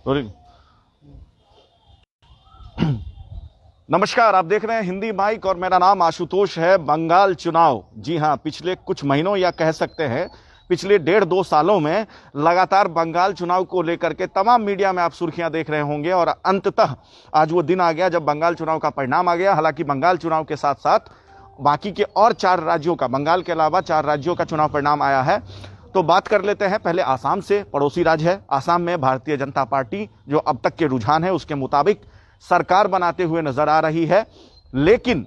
Sorry. नमस्कार, आप देख रहे हैं हिंदी माइक और मेरा नाम आशुतोष है। बंगाल चुनाव, जी हां, पिछले कुछ महीनों या कह सकते हैं पिछले 1.5-2 सालों में लगातार बंगाल चुनाव को लेकर के तमाम मीडिया में आप सुर्खियां देख रहे होंगे और अंततः आज वो दिन आ गया जब बंगाल चुनाव का परिणाम आ गया। हालांकि बंगाल चुनाव के साथ साथ बाकी के और 4 राज्यों का, बंगाल के अलावा 4 राज्यों का चुनाव परिणाम आया है। तो बात कर लेते हैं पहले आसाम से, पड़ोसी राज्य है। आसाम में भारतीय जनता पार्टी जो अब तक के रुझान है उसके मुताबिक सरकार बनाते हुए नजर आ रही है, लेकिन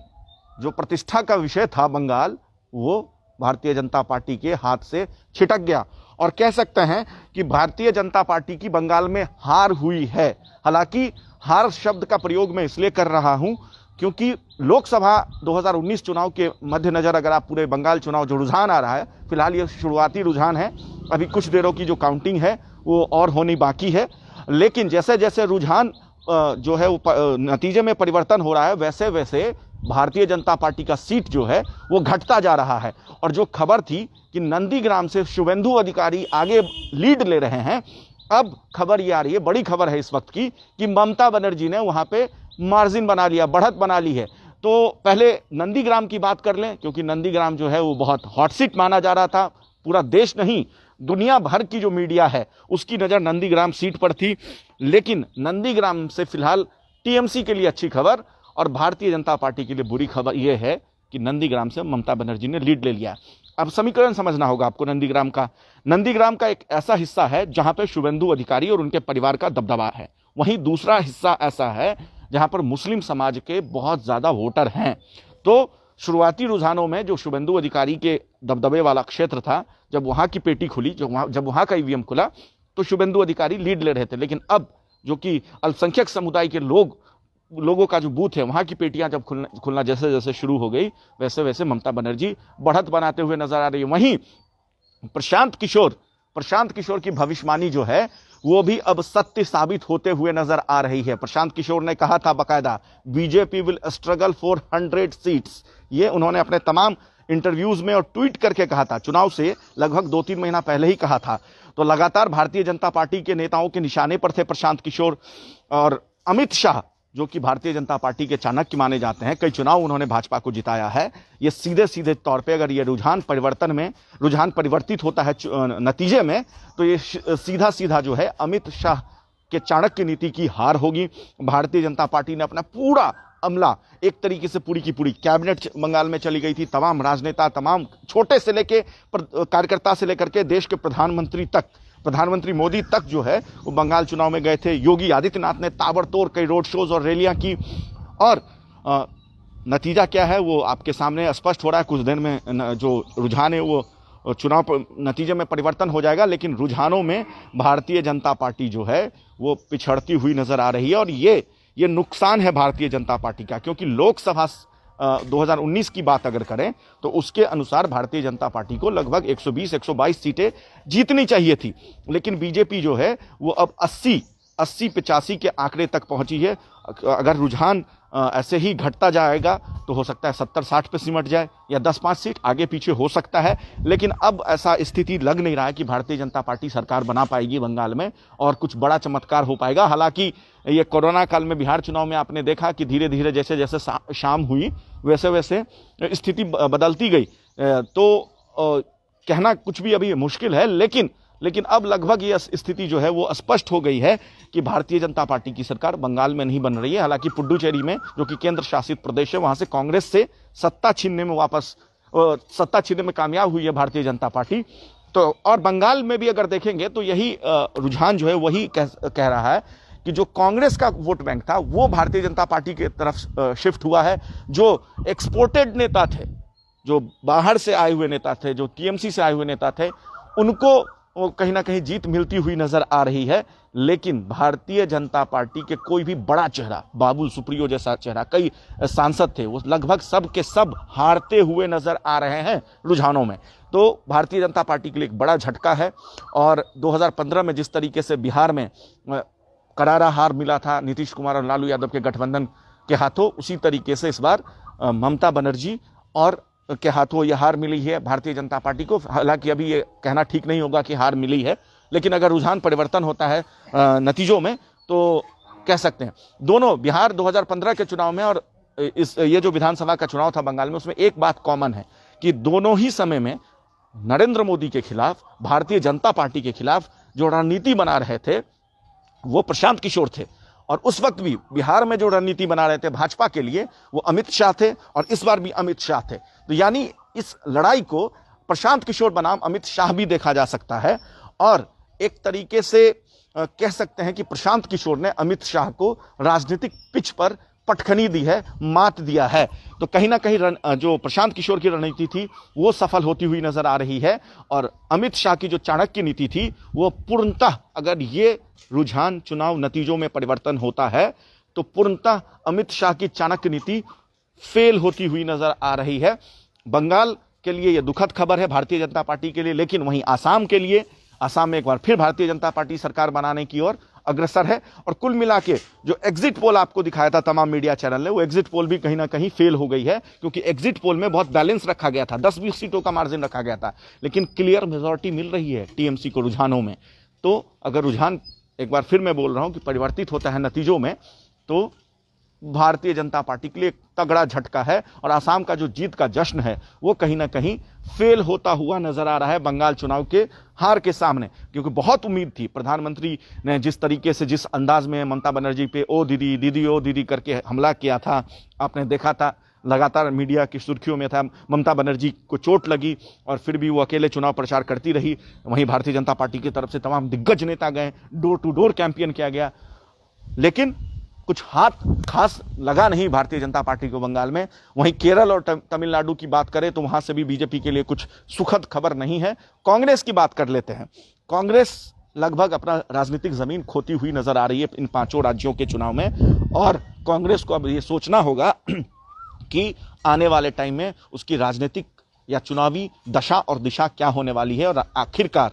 जो प्रतिष्ठा का विषय था बंगाल, वो भारतीय जनता पार्टी के हाथ से छिटक गया और कह सकते हैं कि भारतीय जनता पार्टी की बंगाल में हार हुई है। हालांकि हार शब्द का प्रयोग मैं इसलिए कर रहा हूं क्योंकि लोकसभा 2019 चुनाव के मद्देनजर अगर आप पूरे बंगाल चुनाव जो रुझान आ रहा है, फिलहाल ये शुरुआती रुझान है, अभी कुछ देरों की जो काउंटिंग है वो और होनी बाकी है, लेकिन जैसे जैसे रुझान जो है वो नतीजे में परिवर्तन हो रहा है, वैसे वैसे भारतीय जनता पार्टी का सीट जो है वो घटता जा रहा है। और जो खबर थी कि नंदीग्राम से शुभेंदु अधिकारी आगे लीड ले रहे हैं, अब खबर ये आ रही है, बड़ी खबर है इस वक्त की, कि ममता बनर्जी ने वहां पे मार्जिन बना लिया, बढ़त बना ली है। तो पहले नंदीग्राम की बात कर लें, क्योंकि नंदीग्राम जो है वो बहुत हॉट सीट माना जा रहा था। पूरा देश नहीं, दुनिया भर की जो मीडिया है उसकी नजर नंदीग्राम सीट पर थी। लेकिन नंदीग्राम से फिलहाल टीएमसी के लिए अच्छी खबर और भारतीय जनता पार्टी के लिए बुरी खबर यह है कि नंदीग्राम से ममता बनर्जी ने लीड ले लिया। अब समीकरण समझना होगा आपको नंदीग्राम का। नंदीग्राम का एक ऐसा हिस्सा है जहां पर शुभेंदु अधिकारी और उनके परिवार का दबदबा है, वहीं दूसरा हिस्सा ऐसा है जहां पर मुस्लिम समाज के बहुत ज्यादा वोटर हैं। तो शुरुआती रुझानों में जो शुभेंदु अधिकारी के दबदबे वाला क्षेत्र था, जब वहां की पेटी खुली, जब वहां का ईवीएम खुला, तो शुभेंदु अधिकारी लीड ले रहे थे। लेकिन अब जो कि अल्पसंख्यक समुदाय के लोगों का जो बूथ है, वहां की पेटियां जब खुलना जैसे जैसे शुरू हो गई, वैसे वैसे ममता बनर्जी बढ़त बनाते हुए नजर आ रही है। वहीं प्रशांत किशोर की भविष्यवाणी जो है वो भी अब सत्य साबित होते हुए नजर आ रही है। प्रशांत किशोर ने कहा था बकायदा, BJP will struggle for 100 seats. ये उन्होंने अपने तमाम इंटरव्यूज में और ट्वीट करके कहा था, चुनाव से लगभग 2-3 महीना पहले ही कहा था। तो लगातार भारतीय जनता पार्टी के नेताओं के निशाने पर थे प्रशांत किशोर। और अमित शाह जो कि भारतीय जनता पार्टी के चाणक्य माने जाते हैं, कई चुनाव उन्होंने भाजपा को जिताया है। ये सीधे सीधे तौर पे अगर ये रुझान परिवर्तित होता है नतीजे में, तो ये सीधा सीधा जो है अमित शाह के चाणक्य नीति की हार होगी। भारतीय जनता पार्टी ने अपना पूरा अमला, एक तरीके से पूरी की पूरी कैबिनेट बंगाल में चली गई थी। तमाम राजनेता, तमाम छोटे से लेके कार्यकर्ता से लेकर के देश के प्रधानमंत्री तक, प्रधानमंत्री मोदी तक जो है वो बंगाल चुनाव में गए थे। योगी आदित्यनाथ ने ताबड़तोड़ कई रोड शोज और रैलियां की और नतीजा क्या है वो आपके सामने स्पष्ट हो रहा है। कुछ दिन में जो रुझान है वो चुनाव नतीजे में परिवर्तन हो जाएगा, लेकिन रुझानों में भारतीय जनता पार्टी जो है वो पिछड़ती हुई नजर आ रही है। और ये नुकसान है भारतीय जनता पार्टी का, क्योंकि लोकसभा 2019 की बात अगर करें तो उसके अनुसार भारतीय जनता पार्टी को लगभग 120-122 सीटें जीतनी चाहिए थी, लेकिन बीजेपी जो है वो अब 80-85 के आंकड़े तक पहुंची है। अगर रुझान ऐसे ही घटता जाएगा तो हो सकता है 70-60 पे सिमट जाए या 10-5 सीट आगे पीछे हो सकता है। लेकिन अब ऐसा स्थिति लग नहीं रहा है कि भारतीय जनता पार्टी सरकार बना पाएगी बंगाल में और कुछ बड़ा चमत्कार हो पाएगा। हालांकि ये कोरोना काल में बिहार चुनाव में आपने देखा कि धीरे धीरे जैसे जैसे शाम हुई वैसे वैसे स्थिति बदलती गई। तो कहना कुछ भी अभी मुश्किल है, लेकिन अब लगभग ये स्थिति जो है वो स्पष्ट हो गई है कि भारतीय जनता पार्टी की सरकार बंगाल में नहीं बन रही है। हालांकि पुडुचेरी में, जो कि केंद्र शासित प्रदेश है, वहां से कांग्रेस से सत्ता छीनने में कामयाब हुई है भारतीय जनता पार्टी। तो और बंगाल में भी अगर देखेंगे तो यही रुझान जो है वही कह रहा है कि जो कांग्रेस का वोट बैंक था वो भारतीय जनता पार्टी की तरफ शिफ्ट हुआ है। जो एक्सपोर्टेड नेता थे, जो बाहर से आए हुए नेता थे, जो टीएमसी से आए हुए नेता थे, उनको कहीं ना कहीं जीत मिलती हुई नजर आ रही है। लेकिन भारतीय जनता पार्टी के कोई भी बड़ा चेहरा, बाबुल सुप्रियो जैसा चेहरा, कई सांसद थे, वो लगभग सब के सब हारते हुए नजर आ रहे हैं रुझानों में। तो भारतीय जनता पार्टी के लिए एक बड़ा झटका है। और 2015 में जिस तरीके से बिहार में करारा हार मिला था नीतीश कुमार और लालू यादव के गठबंधन के हाथों, उसी तरीके से इस बार ममता बनर्जी और के हाथों यह हार मिली है भारतीय जनता पार्टी को। हालांकि अभी ये कहना ठीक नहीं होगा कि हार मिली है, लेकिन अगर रुझान परिवर्तन होता है नतीजों में तो कह सकते हैं। दोनों बिहार 2015 के चुनाव में और ये जो विधानसभा का चुनाव था बंगाल में, उसमें एक बात कॉमन है कि दोनों ही समय में नरेंद्र मोदी के खिलाफ, भारतीय जनता पार्टी के खिलाफ जो रणनीति बना रहे थे वो प्रशांत किशोर थे। और उस वक्त भी बिहार में जो रणनीति बना रहे थे भाजपा के लिए वो अमित शाह थे, और इस बार भी अमित शाह थे। तो यानी इस लड़ाई को प्रशांत किशोर बनाम अमित शाह भी देखा जा सकता है। और एक तरीके से कह सकते हैं कि प्रशांत किशोर ने अमित शाह को राजनीतिक पिच पर पटखनी दी है, मात दिया है। तो कहीं ना कहीं जो प्रशांत किशोर की रणनीति थी वो सफल होती हुई नजर आ रही है, और अमित शाह की जो चाणक्य नीति थी वो पूर्णतः, अगर ये रुझान चुनाव नतीजों में परिवर्तन होता है तो पूर्णतः अमित शाह की चाणक्य नीति फेल होती हुई नजर आ रही है। बंगाल के लिए यह दुखद खबर है भारतीय जनता पार्टी के लिए, लेकिन वहीं आसाम के लिए, आसाम में एक बार फिर भारतीय जनता पार्टी सरकार बनाने की ओर अग्रसर है। और कुल मिला के जो एग्जिट पोल आपको दिखाया था तमाम मीडिया चैनल ने, वो एग्जिट पोल भी कहीं ना कहीं फेल हो गई है, क्योंकि एग्जिट पोल में बहुत बैलेंस रखा गया था, 10-20 सीटों का मार्जिन रखा गया था, लेकिन क्लियर मेजॉरिटी मिल रही है टीएमसी को रुझानों में। तो अगर रुझान, एक बार फिर मैं बोल रहा हूं कि परिवर्तित होता है नतीजों में, तो भारतीय जनता पार्टी के लिए एक तगड़ा झटका है, और आसाम का जो जीत का जश्न है वो कहीं ना कहीं फेल होता हुआ नजर आ रहा है बंगाल चुनाव के हार के सामने। क्योंकि बहुत उम्मीद थी, प्रधानमंत्री ने जिस तरीके से, जिस अंदाज में ममता बनर्जी पे ओ दीदी दीदी ओ दीदी करके हमला किया था, आपने देखा था, लगातार मीडिया की सुर्खियों में था। ममता बनर्जी को चोट लगी और फिर भी वो अकेले चुनाव प्रचार करती रही। वहीं भारतीय जनता पार्टी की तरफ से तमाम दिग्गज नेता गए, डोर टू डोर कैंपेन किया गया, लेकिन कुछ हाथ खास लगा नहीं भारतीय जनता पार्टी को बंगाल में। वहीं केरल और तमिलनाडु की बात करें तो वहां से भी बीजेपी के लिए कुछ सुखद खबर नहीं है। कांग्रेस की बात कर लेते हैं। कांग्रेस लगभग अपना राजनीतिक जमीन खोती हुई नजर आ रही है इन 5 राज्यों के चुनाव में, और कांग्रेस को अब ये सोचना होगा कि आने वाले टाइम में उसकी राजनीतिक या चुनावी दशा और दिशा क्या होने वाली है। और आखिरकार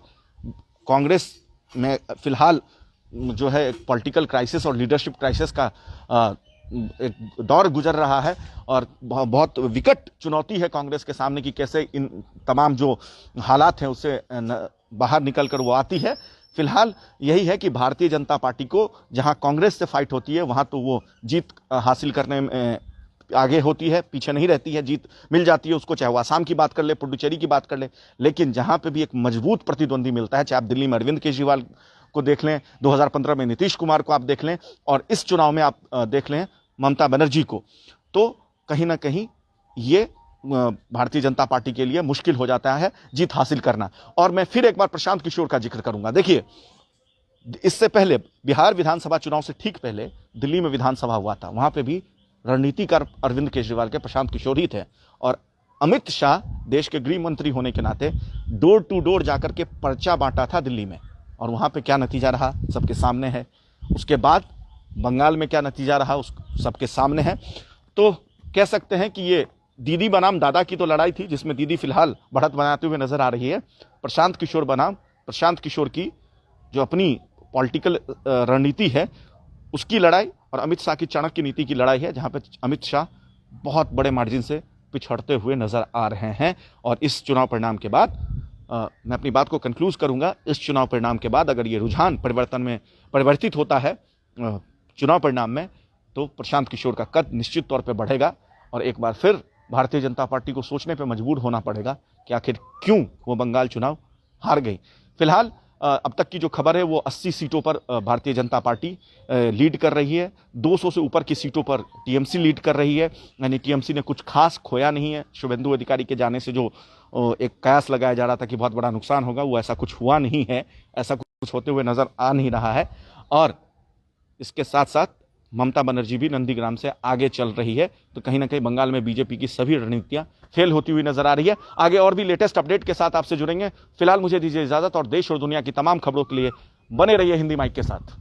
कांग्रेस में फिलहाल जो है एक पॉलिटिकल क्राइसिस और लीडरशिप क्राइसिस का एक दौर गुजर रहा है, और बहुत विकट चुनौती है कांग्रेस के सामने कि कैसे इन तमाम जो हालात हैं उससे बाहर निकलकर वो आती है। फिलहाल यही है कि भारतीय जनता पार्टी को जहां कांग्रेस से फाइट होती है वहां तो वो जीत हासिल करने में आगे होती है, पीछे नहीं रहती है, जीत मिल जाती है उसको, चाहे वो आसाम की बात कर ले, पुडुचेरी की बात कर ले। लेकिन जहां पे भी एक मजबूत प्रतिद्वंदी मिलता है, चाहे आप दिल्ली में अरविंद केजरीवाल को देख लें, 2015 में नीतीश कुमार को आप देख लें, और इस चुनाव में आप देख लें ममता बनर्जी को, तो कहीं ना कहीं ये भारतीय जनता पार्टी के लिए मुश्किल हो जाता है जीत हासिल करना। और मैं फिर एक बार प्रशांत किशोर का जिक्र करूंगा। देखिए, इससे पहले बिहार विधानसभा चुनाव से ठीक पहले दिल्ली में विधानसभा हुआ था, वहां पे भी रणनीतिकार अरविंद केजरीवाल के प्रशांत किशोर ही थे, और अमित शाह देश के गृह मंत्री होने के नाते डोर टू डोर जाकर के पर्चा बांटा था दिल्ली में, और वहां पे क्या नतीजा रहा सबके सामने है। उसके बाद बंगाल में क्या नतीजा रहा उस सबके सामने है। तो कह सकते हैं कि ये दीदी बनाम दादा की तो लड़ाई थी, जिसमें दीदी फिलहाल बढ़त बनाते हुए नजर आ रही है। प्रशांत किशोर बनाम प्रशांत किशोर की जो अपनी पॉलिटिकल रणनीति है उसकी लड़ाई, और अमित शाह की चाणक्य नीति की लड़ाई है, जहां पे अमित शाह बहुत बड़े मार्जिन से पिछड़ते हुए नजर आ रहे हैं। और इस चुनाव परिणाम के बाद मैं अपनी बात को कंक्लूज करूंगा, इस चुनाव परिणाम के बाद अगर ये रुझान परिवर्तित होता है चुनाव परिणाम में, तो प्रशांत किशोर का कद निश्चित तौर पे बढ़ेगा, और एक बार फिर भारतीय जनता पार्टी को सोचने पे मजबूर होना पड़ेगा कि आखिर क्यों वो बंगाल चुनाव हार गई। फिलहाल अब तक की जो खबर है वो 80 सीटों पर भारतीय जनता पार्टी लीड कर रही है, 200 से ऊपर की सीटों पर टीएमसी लीड कर रही है। यानी टीएमसी ने कुछ खास खोया नहीं है। शुभेंदु अधिकारी के जाने से जो एक कयास लगाया जा रहा था कि बहुत बड़ा नुकसान होगा, वो ऐसा कुछ हुआ नहीं है, ऐसा कुछ होते हुए नजर आ नहीं रहा है। और इसके साथ साथ ममता बनर्जी भी नंदीग्राम से आगे चल रही है। तो कहीं ना कहीं बंगाल में बीजेपी की सभी रणनीतियां फेल होती हुई नजर आ रही है। आगे और भी लेटेस्ट अपडेट के साथ आपसे जुड़ेंगे। फिलहाल मुझे दीजिए इजाजत, और देश और दुनिया की तमाम खबरों के लिए बने रहिए हिंदी माइक के साथ।